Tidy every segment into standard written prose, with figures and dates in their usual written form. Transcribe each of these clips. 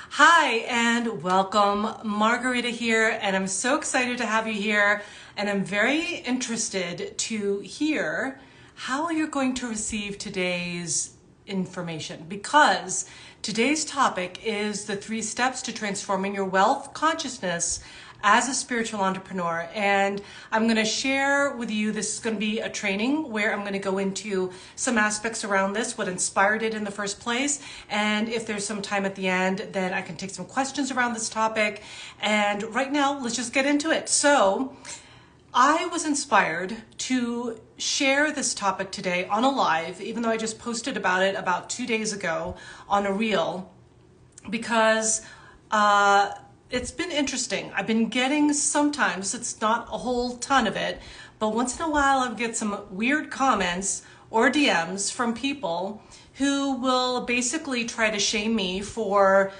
Hi and welcome. Margarita here, and I'm so excited to have you here, and I'm very interested to hear how you're going to receive today's information, because today's topic is the 3 steps to transforming your wealth consciousness as a spiritual entrepreneur. And I'm going to share with you, this is going to be a training where I'm going to go into some aspects around this, what inspired it in the first place. And if there's some time at the end, then I can take some questions around this topic. And right now, let's just get into it. So I was inspired to share this topic today on a live, even though I just posted about it about 2 days ago on a reel, because it's been interesting. I've been getting, sometimes it's not a whole ton of it, but once in a while I get some weird comments or DMs from people who will basically try to shame me for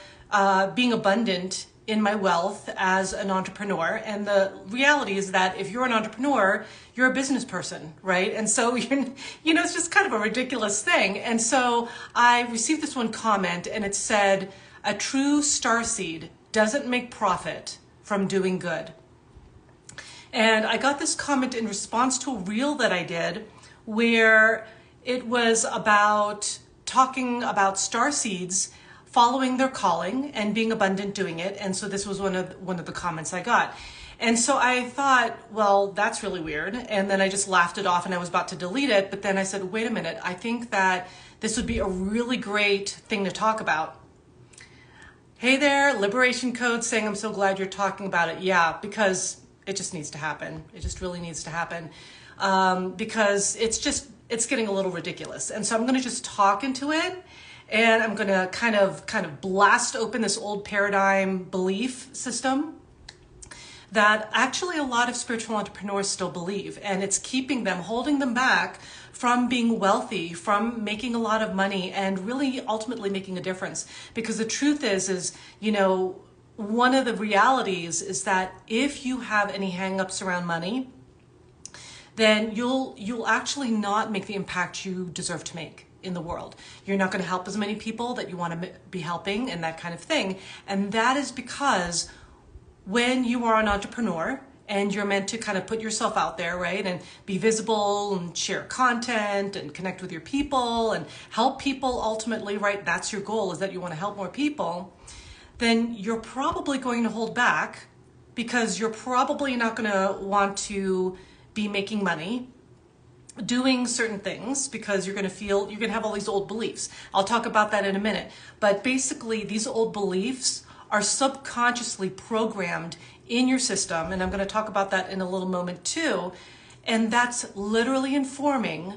being abundant in my wealth as an entrepreneur. And the reality is that if you're an entrepreneur, you're a business person, right? And so it's just kind of a ridiculous thing. And so I received this one comment, and it said, "A true starseed doesn't make profit from doing good." And I got this comment in response to a reel that I did where it was about talking about starseeds following their calling and being abundant doing it. And so this was one of the comments I got. And so I thought, well, that's really weird. And then I just laughed it off and I was about to delete it. But then I said, wait a minute, I think that this would be a really great thing to talk about. Hey there, Liberation Code saying, I'm so glad you're talking about it. Yeah, because it just needs to happen. It just really needs to happen, because it's getting a little ridiculous. And so I'm going to just talk into it, and I'm going to kind of blast open this old paradigm belief system that actually a lot of spiritual entrepreneurs still believe, and it's holding them back from being wealthy, from making a lot of money, and really ultimately making a difference. Because the truth is, one of the realities is that if you have any hangups around money, then you'll actually not make the impact you deserve to make in the world. You're not going to help as many people that you want to be helping, and that kind of thing. And that is because when you are an entrepreneur and you're meant to kind of put yourself out there, right, and be visible and share content and connect with your people and help people ultimately, right, that's your goal, is that you want to help more people, then you're probably going to hold back, because you're probably not going to want to be making money doing certain things, because you're going to have all these old beliefs. I'll talk about that in a minute. But basically, these old beliefs are subconsciously programmed in your system, and I'm going to talk about that in a little moment too. And that's literally informing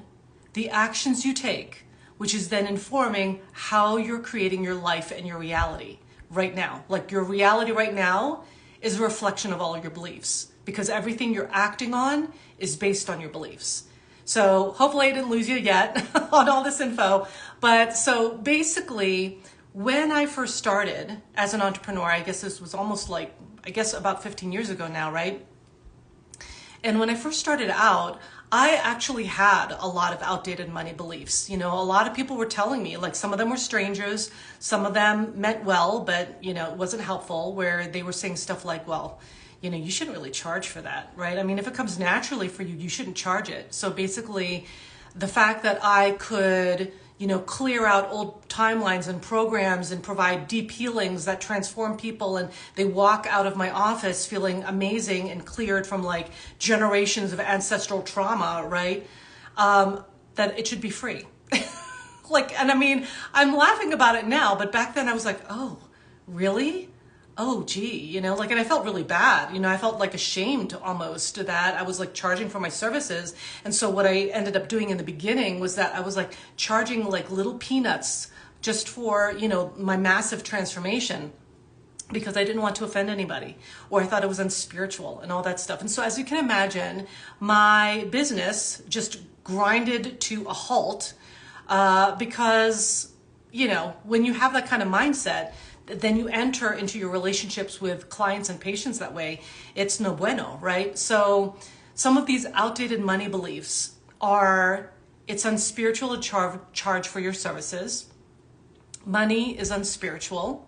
the actions you take, which is then informing how you're creating your life and your reality right now. Like, your reality right now is a reflection of all your beliefs, because everything you're acting on is based on your beliefs. So hopefully I didn't lose you yet on all this info. But so basically, when I first started as an entrepreneur, I guess this was about 15 years ago now, right? And when I first started out, I actually had a lot of outdated money beliefs. A lot of people were telling me, like, some of them were strangers, some of them meant well, but, it wasn't helpful, where they were saying stuff like, well, you shouldn't really charge for that, right? I mean, if it comes naturally for you, you shouldn't charge it. So basically, the fact that I could clear out old timelines and programs and provide deep healings that transform people, and they walk out of my office feeling amazing and cleared from like generations of ancestral trauma, right? That it should be free. And I mean, I'm laughing about it now, but back then I was like, oh, really? Oh, gee, and I felt really bad. I felt like ashamed almost that I was like charging for my services. And so what I ended up doing in the beginning was that I was like charging like little peanuts just for, my massive transformation, because I didn't want to offend anybody, or I thought it was unspiritual and all that stuff. And so, as you can imagine, my business just grinded to a halt, because, when you have that kind of mindset, then you enter into your relationships with clients and patients that way. It's no bueno, right? So some of these outdated money beliefs are, it's unspiritual to charge for your services. Money is unspiritual.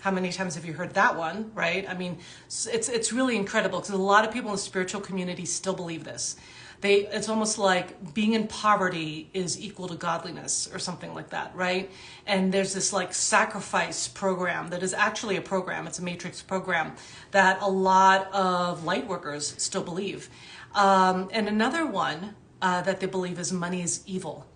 How many times have you heard that one, right? I mean, it's really incredible because a lot of people in the spiritual community still believe this. It's almost like being in poverty is equal to godliness or something like that, right? And there's this like sacrifice program that is actually a program. It's a matrix program that a lot of light workers still believe. And another one that they believe is money is evil.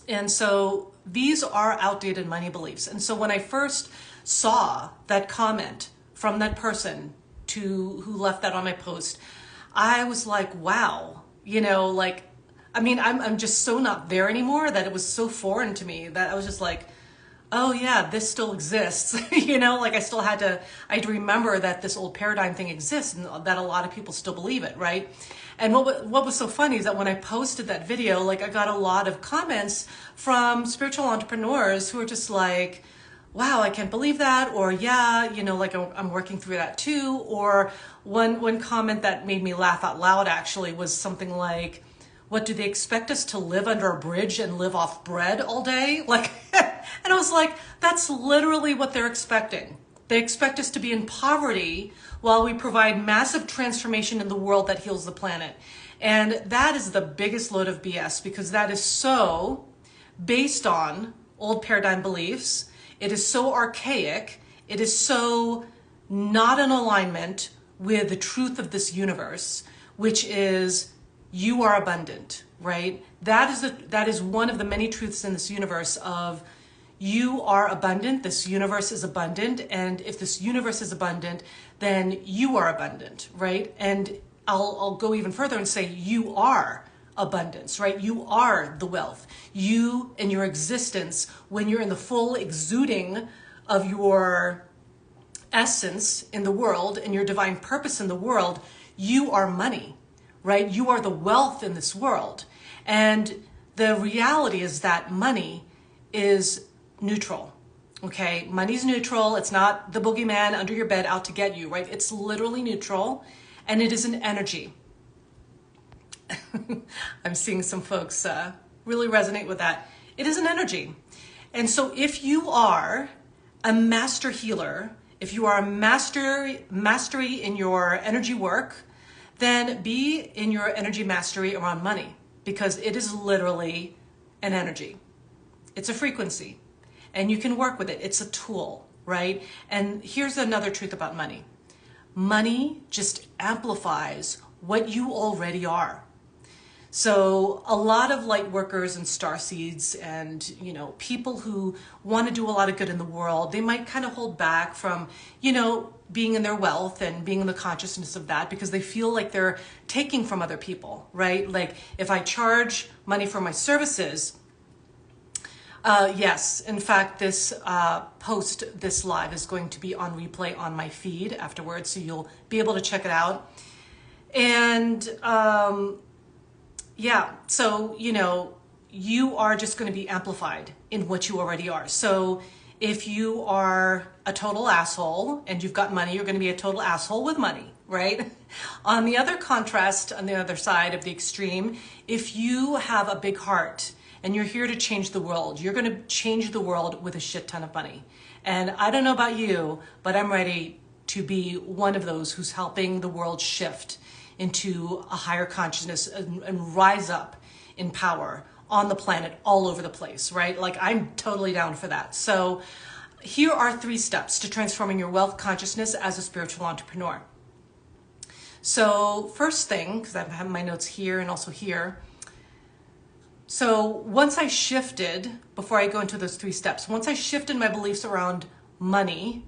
And so these are outdated money beliefs. And so when I first saw that comment from that person who left that on my post, I was like, wow, like, I mean, I'm just so not there anymore that it was so foreign to me that I was just like, oh yeah, this still exists. Like I had to remember that this old paradigm thing exists and that a lot of people still believe it, right? And what was so funny is that when I posted that video, like I got a lot of comments from spiritual entrepreneurs who are just like, wow, I can't believe that. Or yeah, like I'm working through that too. Or one comment that made me laugh out loud actually was something like, what, do they expect us to live under a bridge and live off bread all day? Like, and I was like, that's literally what they're expecting. They expect us to be in poverty while we provide massive transformation in the world that heals the planet. And that is the biggest load of BS because that is so based on old paradigm beliefs. It is so archaic. It is so not in alignment with the truth of this universe, which is you are abundant, right? That is one of the many truths in this universe of you are abundant, this universe is abundant, and if this universe is abundant, then you are abundant, right? And I'll go even further and say you are abundance, right? You are the wealth. You and your existence, when you're in the full exuding of your essence in the world and your divine purpose in the world, you are money, right? You are the wealth in this world. And the reality is that money is neutral, okay? Money's neutral. It's not the boogeyman under your bed out to get you, right? It's literally neutral, and it is an energy. I'm seeing some folks really resonate with that. It is an energy. And so if you are a master healer, if you are a mastery in your energy work, then be in your energy mastery around money because it is literally an energy. It's a frequency and you can work with it. It's a tool, right? And here's another truth about money. Money just amplifies what you already are. So a lot of light workers and starseeds and, people who want to do a lot of good in the world, they might kind of hold back from, being in their wealth and being in the consciousness of that because they feel like they're taking from other people, right? Like if I charge money for my services, yes, in fact, this this live is going to be on replay on my feed afterwards, so you'll be able to check it out. And yeah, so, you are just going to be amplified in what you already are. So if you are a total asshole and you've got money, you're going to be a total asshole with money, right? On the other contrast, on the other side of the extreme, if you have a big heart and you're here to change the world, you're going to change the world with a shit ton of money. And I don't know about you, but I'm ready to be one of those who's helping the world shift into a higher consciousness and rise up in power on the planet all over the place, right? Like I'm totally down for that. So here are 3 steps to transforming your wealth consciousness as a spiritual entrepreneur. So first thing, because I have my notes here and also here. So once I shifted, before I go into those 3 steps, once I shifted my beliefs around money,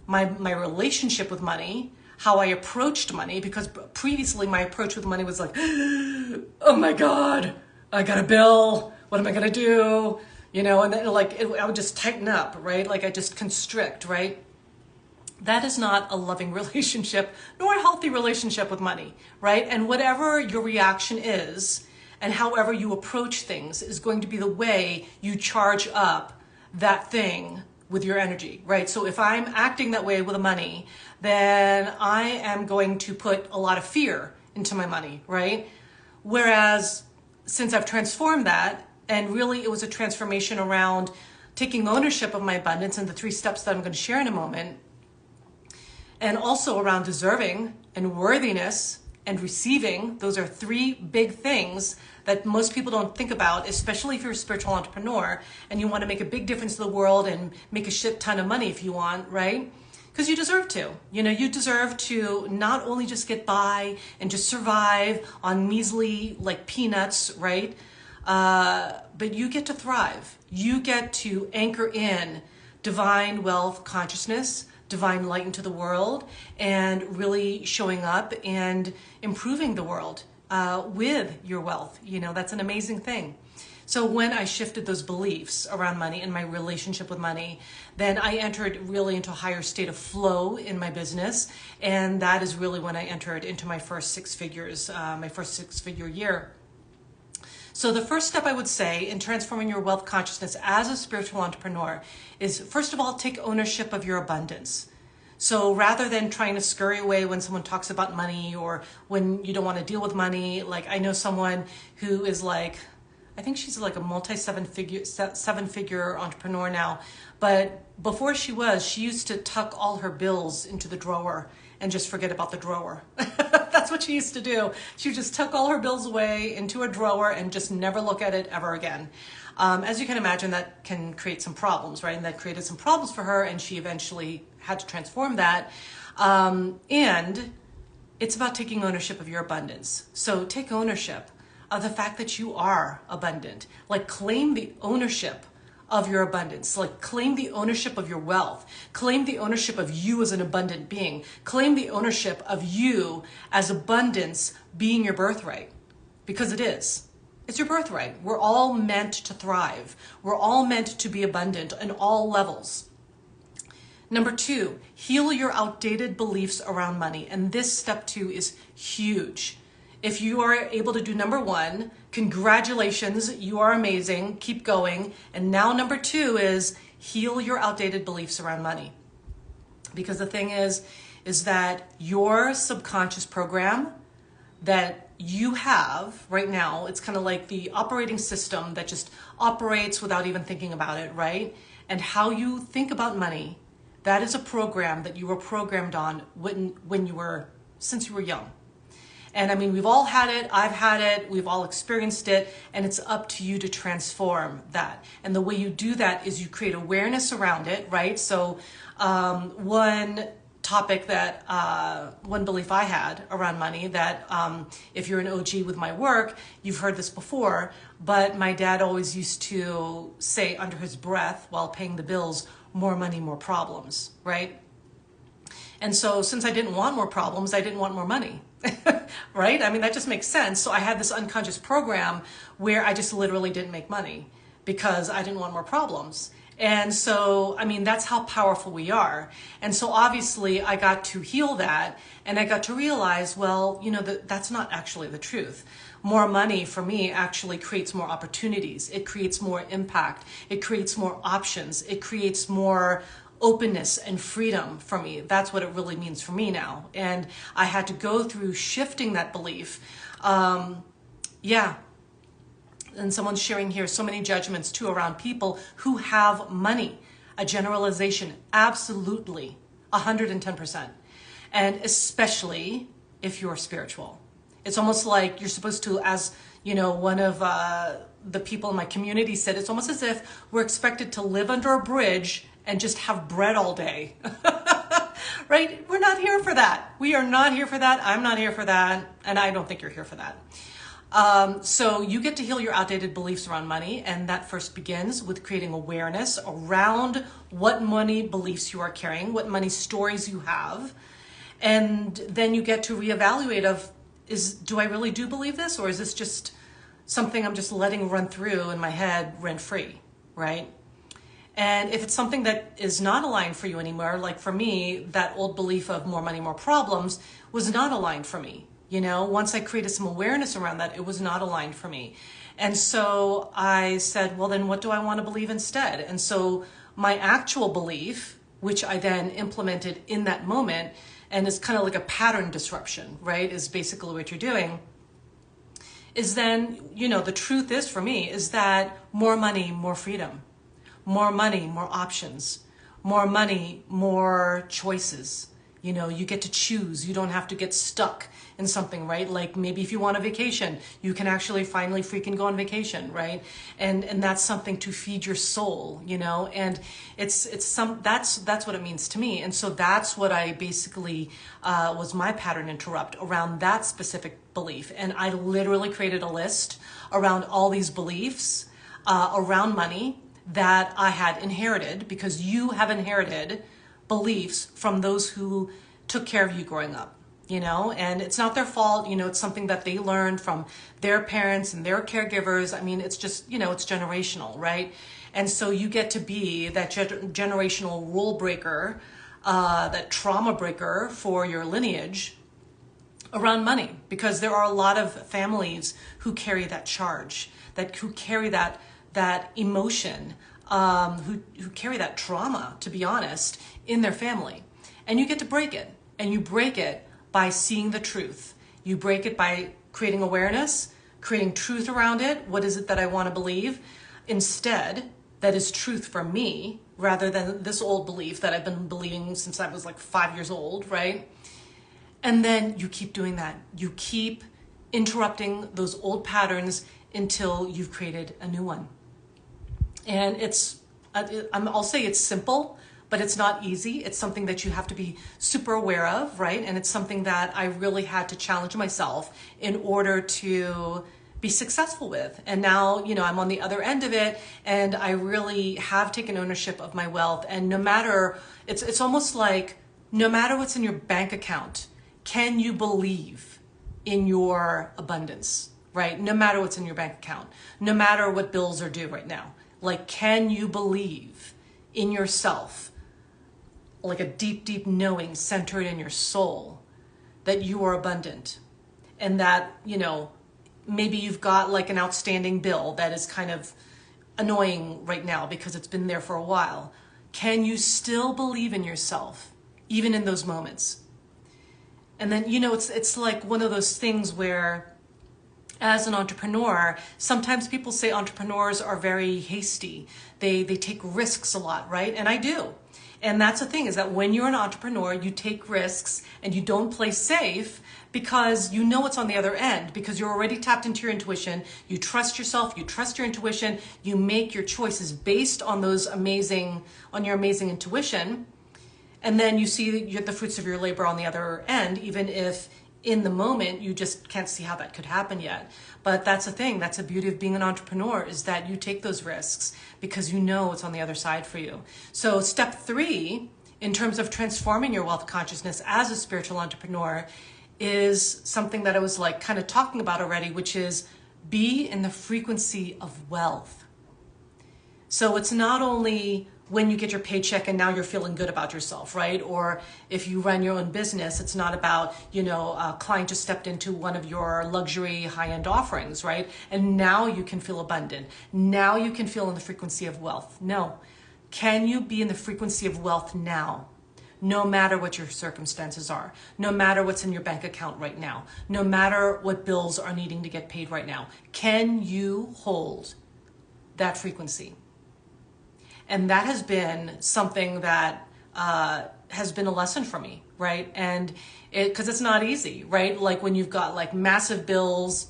my relationship with money, how I approached money, because previously my approach with money was like, oh my God, I got a bill. What am I going to do? And then I would just tighten up, right? Like I just constrict, right? That is not a loving relationship, nor a healthy relationship with money, right? And whatever your reaction is, and however you approach things is going to be the way you charge up that thing with your energy, right? So if I'm acting that way with the money, then I am going to put a lot of fear into my money, right? Whereas since I've transformed that, and really it was a transformation around taking ownership of my abundance and the 3 steps that I'm going to share in a moment, and also around deserving and worthiness and receiving. Those are 3 big things that most people don't think about, especially if you're a spiritual entrepreneur and you want to make a big difference in the world and make a shit ton of money if you want, right? Because you deserve to. You deserve to not only just get by and just survive on measly like peanuts, right? But you get to thrive. You get to anchor in divine wealth consciousness, divine light into the world, and really showing up and improving the world with your wealth. That's an amazing thing. So when I shifted those beliefs around money and my relationship with money, then I entered really into a higher state of flow in my business. And that is really when I entered into my first 6 figures, my first 6-figure year. So the first step I would say in transforming your wealth consciousness as a spiritual entrepreneur is, first of all, take ownership of your abundance. So rather than trying to scurry away when someone talks about money or when you don't want to deal with money, like I know someone who is like, I think she's like a seven-figure entrepreneur now. But before she used to tuck all her bills into the drawer and just forget about the drawer. That's what she used to do. She would just tuck all her bills away into a drawer and just never look at it ever again. As you can imagine, that can create some problems, right? And that created some problems for her, and she eventually had to transform that. And it's about taking ownership of your abundance. So take ownership of the fact that you are abundant. Like, claim the ownership of your abundance. Like, claim the ownership of your wealth. Claim the ownership of you as an abundant being. Claim the ownership of you as abundance being your birthright. Because it is. It's your birthright. We're all meant to thrive. We're all meant to be abundant in all levels. Number 2, heal your outdated beliefs around money. And this step 2 is huge. If you are able to do number 1, congratulations, you are amazing, keep going. And now number 2 is heal your outdated beliefs around money. Because the thing is that your subconscious program that you have right now, it's kind of like the operating system that just operates without even thinking about it, right? And how you think about money, that is a program that you were programmed on since you were young. And I mean, we've all had it, I've had it, we've all experienced it, and it's up to you to transform that. And the way you do that is you create awareness around it, right? So one belief I had around money that if you're an OG with my work, you've heard this before, but my dad always used to say under his breath while paying the bills, more money, more problems, right? And so since I didn't want more problems, I didn't want more money. Right? I mean, that just makes sense. So I had this unconscious program where I just literally didn't make money because I didn't want more problems. And so, I mean, that's how powerful we are. And so obviously I got to heal that, and I got to realize, well, that's not actually the truth. More money for me actually creates more opportunities. It creates more impact. It creates more options. It creates more openness and freedom for me. That's what it really means for me now. And I had to go through shifting that belief. And someone's sharing here so many judgments too around people who have money. A generalization, absolutely, 110%. And especially if you're spiritual. It's almost like you're supposed to, as one of the people in my community said, it's almost as if we're expected to live under a bridge and just have bread all day. Right? We're not here for that. We are not here for that. I'm not here for that. And I don't think you're here for that. So you get to heal your outdated beliefs around money. And that first begins with creating awareness around what money beliefs you are carrying, what money stories you have. And then you get to reevaluate do I really do believe this? Or is this just something I'm just letting run through in my head rent free, right? And if it's something that is not aligned for you anymore, like for me, that old belief of more money, more problems was not aligned for me. Once I created some awareness around that, it was not aligned for me. And so I said, well, then what do I want to believe instead? And so my actual belief, which I then implemented in that moment, and it's kind of like a pattern disruption, right, is basically what you're doing, is then, the truth is for me, is that more money, more freedom. more money, more options, more money, more choices. You know, you get to choose. You don't have to get stuck in something, right? Like maybe if you want a vacation, you can actually finally freaking go on vacation, right? And that's something to feed your soul, you know? And that's what it means to me. And so that's what I basically was my pattern interrupt around that specific belief. And I literally created a list around all these beliefs around money that I had inherited, because you have inherited beliefs from those who took care of you growing up, you know, and it's not their fault. You know, it's something that they learned from their parents and their caregivers. I mean, it's just, you know, it's generational, right? And so you get to be that generational rule breaker, that trauma breaker for your lineage around money, because there are a lot of families who carry that charge, who carry that emotion, who carry that trauma, to be honest, in their family. And you get to break it. And you break it by seeing the truth. You break it by creating awareness, creating truth around it. What is it that I want to believe? Instead, that is truth for me, rather than this old belief that I've been believing since I was like 5 years old, right? And then you keep doing that. You keep interrupting those old patterns until you've created a new one. And I'll say it's simple, but it's not easy. It's something that you have to be super aware of, right? And it's something that I really had to challenge myself in order to be successful with. And now, you know, I'm on the other end of it, and I really have taken ownership of my wealth. And no matter, it's almost like no matter what's in your bank account, can you believe in your abundance, right? No matter what's in your bank account, no matter what bills are due right now. Like, can you believe in yourself, like a deep, deep knowing centered in your soul, that you are abundant, and that, you know, maybe you've got like an outstanding bill that is kind of annoying right now because it's been there for a while. Can you still believe in yourself, even in those moments? And then, you know, it's like one of those things where, as an entrepreneur, sometimes people say entrepreneurs are very hasty. They take risks a lot, right? And I do. And that's the thing, is that when you're an entrepreneur, you take risks and you don't play safe, because you know what's on the other end, because you're already tapped into your intuition. You trust yourself, you trust your intuition, you make your choices based on your amazing intuition. And then you see the fruits of your labor on the other end, even if in the moment you just can't see how that could happen yet. But that's the thing, that's the beauty of being an entrepreneur, is that you take those risks because you know what's on the other side for you. So step 3, in terms of transforming your wealth consciousness as a spiritual entrepreneur, is something that I was like kind of talking about already, which is be in the frequency of wealth. So it's not only when you get your paycheck and now you're feeling good about yourself, right? Or if you run your own business, it's not about, you know, a client just stepped into one of your luxury high-end offerings, right? And now you can feel abundant. Now you can feel in the frequency of wealth. No. Can you be in the frequency of wealth now? No matter what your circumstances are, no matter what's in your bank account right now, no matter what bills are needing to get paid right now, can you hold that frequency? And that has been something that has been a lesson for me, right? And because it's not easy, right? Like when you've got like massive bills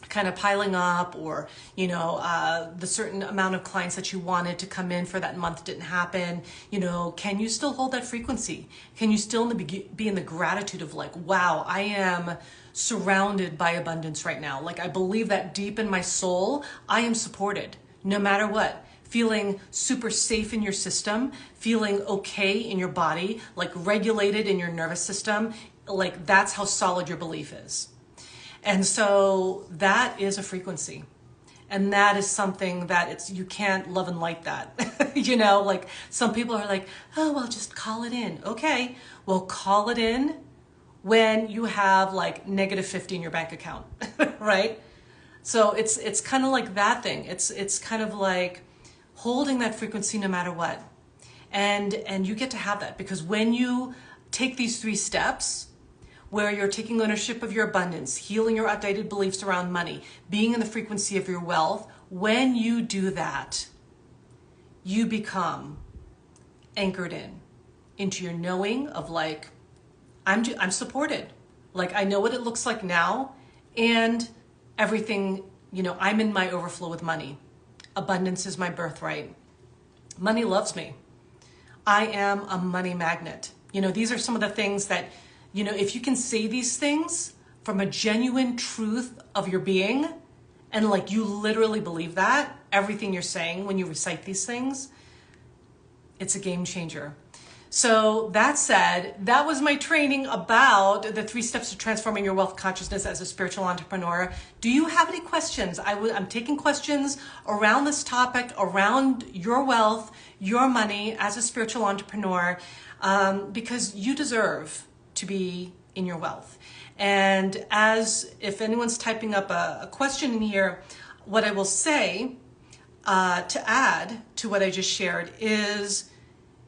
kind of piling up, or, you know, the certain amount of clients that you wanted to come in for that month didn't happen, you know, can you still hold that frequency? Can you still be in the gratitude of like, wow, I am surrounded by abundance right now. Like I believe that deep in my soul, I am supported no matter what. Feeling super safe in your system, feeling okay in your body, like regulated in your nervous system, like that's how solid your belief is. And so that is a frequency. And that is something that you can't love and light that. You know, like some people are like, oh, well, just call it in. Okay, well, call it in when you have like negative 50 in your bank account, right? So it's kind of like that thing. It's kind of like holding that frequency no matter what. And you get to have that, because when you take these 3 steps, where you're taking ownership of your abundance, healing your outdated beliefs around money, being in the frequency of your wealth, when you do that, you become anchored into your knowing of like, I'm supported. Like, I know what it looks like now, and everything, I'm in my overflow with money. Abundance is my birthright. Money loves me. I am a money magnet. These are some of the things that, if you can say these things from a genuine truth of your being, and like you literally believe that, everything you're saying when you recite these things, it's a game changer. So that said, that was my training about the 3 steps to transforming your wealth consciousness as a spiritual entrepreneur. Do you have any questions? I'm taking questions around this topic, around your wealth, your money as a spiritual entrepreneur, because you deserve to be in your wealth. And if anyone's typing up a question in here, what I will say to add to what I just shared is,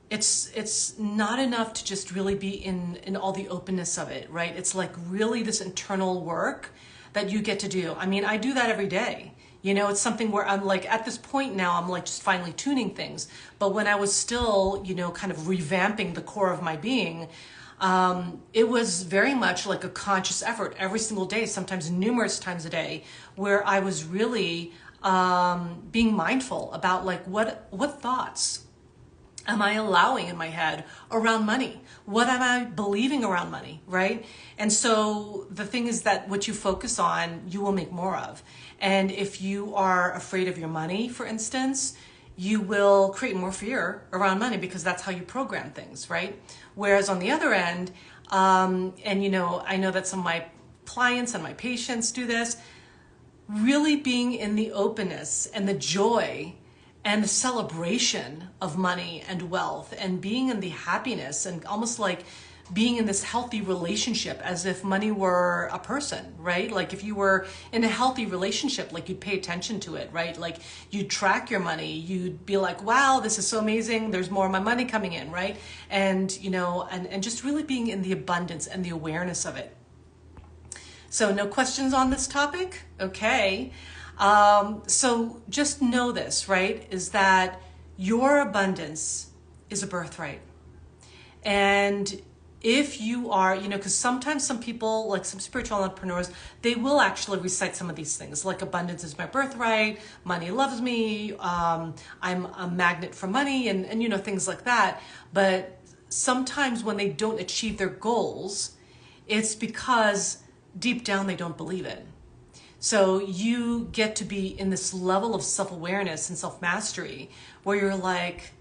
it's not enough to just really be in all the openness of it, right? It's like really this internal work that you get to do. I mean, I do that every day. It's something where I'm like, at this point now, I'm like just finely tuning things. But when I was still, kind of revamping the core of my being, it was very much like a conscious effort every single day, sometimes numerous times a day, where I was really being mindful about like what thoughts am I allowing in my head around money? What am I believing around money, right? And so the thing is that what you focus on, you will make more of. And if you are afraid of your money, for instance, you will create more fear around money because that's how you program things, right? Whereas on the other end, and I know that some of my clients and my patients do this, really being in the openness and the joy and the celebration of money and wealth, and being in the happiness and almost like being in this healthy relationship as if money were a person, right? Like if you were in a healthy relationship, like you'd pay attention to it, right? Like you'd track your money, you'd be like, wow, this is so amazing, there's more of my money coming in, right? And and just really being in the abundance and the awareness of it. So no questions on this topic? Okay. So just know this, right, is that your abundance is a birthright. And if you are, because sometimes some people, like some spiritual entrepreneurs, they will actually recite some of these things, like abundance is my birthright, money loves me, I'm a magnet for money, and things like that. But sometimes when they don't achieve their goals, it's because deep down they don't believe it. So you get to be in this level of self-awareness and self-mastery where you're like,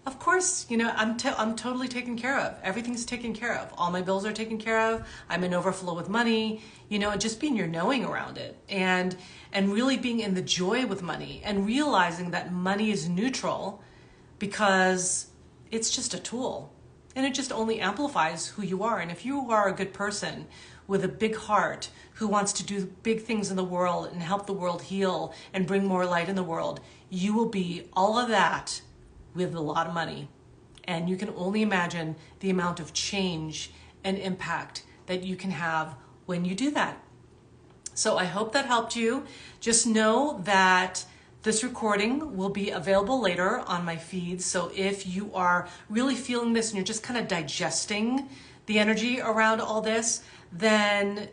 of course, I'm totally taken care of. Everything's taken care of. All my bills are taken care of. I'm in overflow with money, and just being your knowing around it and really being in the joy with money and realizing that money is neutral because it's just a tool and it just only amplifies who you are. And if you are a good person with a big heart who wants to do big things in the world and help the world heal and bring more light in the world, you will be all of that with a lot of money. And you can only imagine the amount of change and impact that you can have when you do that. So I hope that helped you. Just know that this recording will be available later on my feed. So if you are really feeling this and you're just kind of digesting the energy around all this, then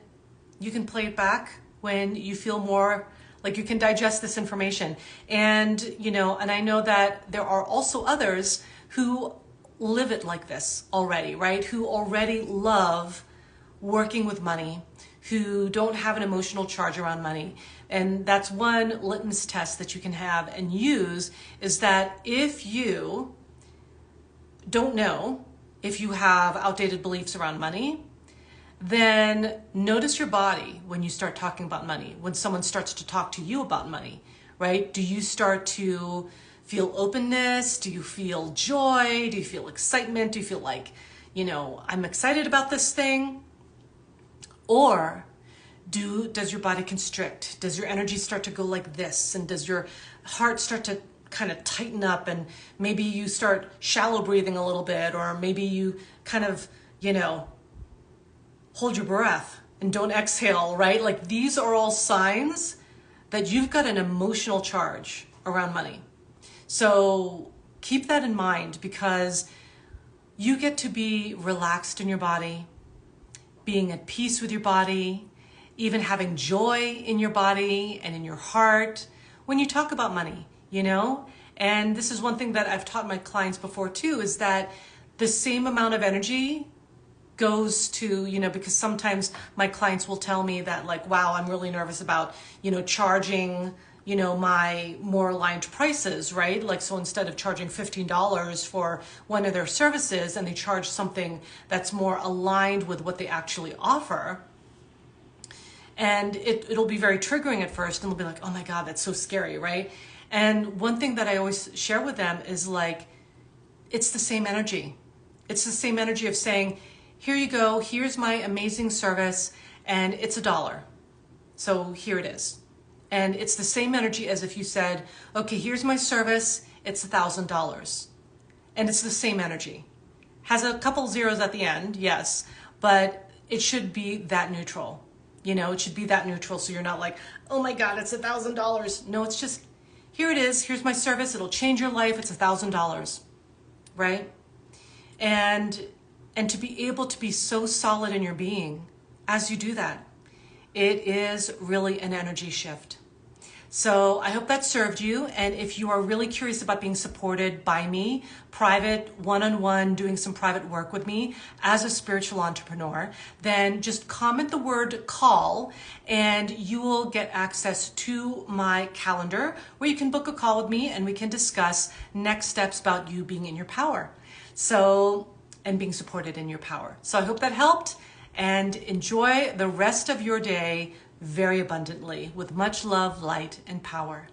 you can play it back when you feel more like you can digest this information. And, and I know that there are also others who live it like this already, right? Who already love working with money, who don't have an emotional charge around money. And that's one litmus test that you can have and use, is that if you don't know if you have outdated beliefs around money, then notice your body when you start talking about money, when someone starts to talk to you about money, right? Do you start to feel openness? Do you feel joy? Do you feel excitement? Do you feel like, I'm excited about this thing? Or does your body constrict? Does your energy start to go like this? And does your heart start to kind of tighten up, and maybe you start shallow breathing a little bit, or maybe you kind of, hold your breath and don't exhale, right? Like these are all signs that you've got an emotional charge around money. So keep that in mind, because you get to be relaxed in your body, being at peace with your body, even having joy in your body and in your heart when you talk about money, you know? And this is one thing that I've taught my clients before too, is that the same amount of energy goes to, you know, because sometimes my clients will tell me that, like, wow, I'm really nervous about, you know, charging, you know, my more aligned prices, right? Like, so instead of charging $15 for one of their services, and they charge something that's more aligned with what they actually offer. And it'll be very triggering at first, and they'll be like, oh my God, that's so scary, right? And one thing that I always share with them is, like, it's the same energy. It's the same energy of saying, here you go, here's my amazing service, and it's $1. So here it is. And it's the same energy as if you said, okay, here's my service, it's $1,000. And it's the same energy. Has a couple zeros at the end, yes, but it should be that neutral. You know, it should be that neutral, so you're not like, oh my God, it's $1,000. No, it's just, here it is, here's my service, it'll change your life, it's $1,000, right? And to be able to be so solid in your being as you do that, it is really an energy shift. So I hope that served you. And if you are really curious about being supported by me, private, one-on-one, doing some private work with me as a spiritual entrepreneur, then just comment the word call and you will get access to my calendar where you can book a call with me and we can discuss next steps about you being in your power. So, and being supported in your power. So I hope that helped, and enjoy the rest of your day very abundantly with much love, light, and power.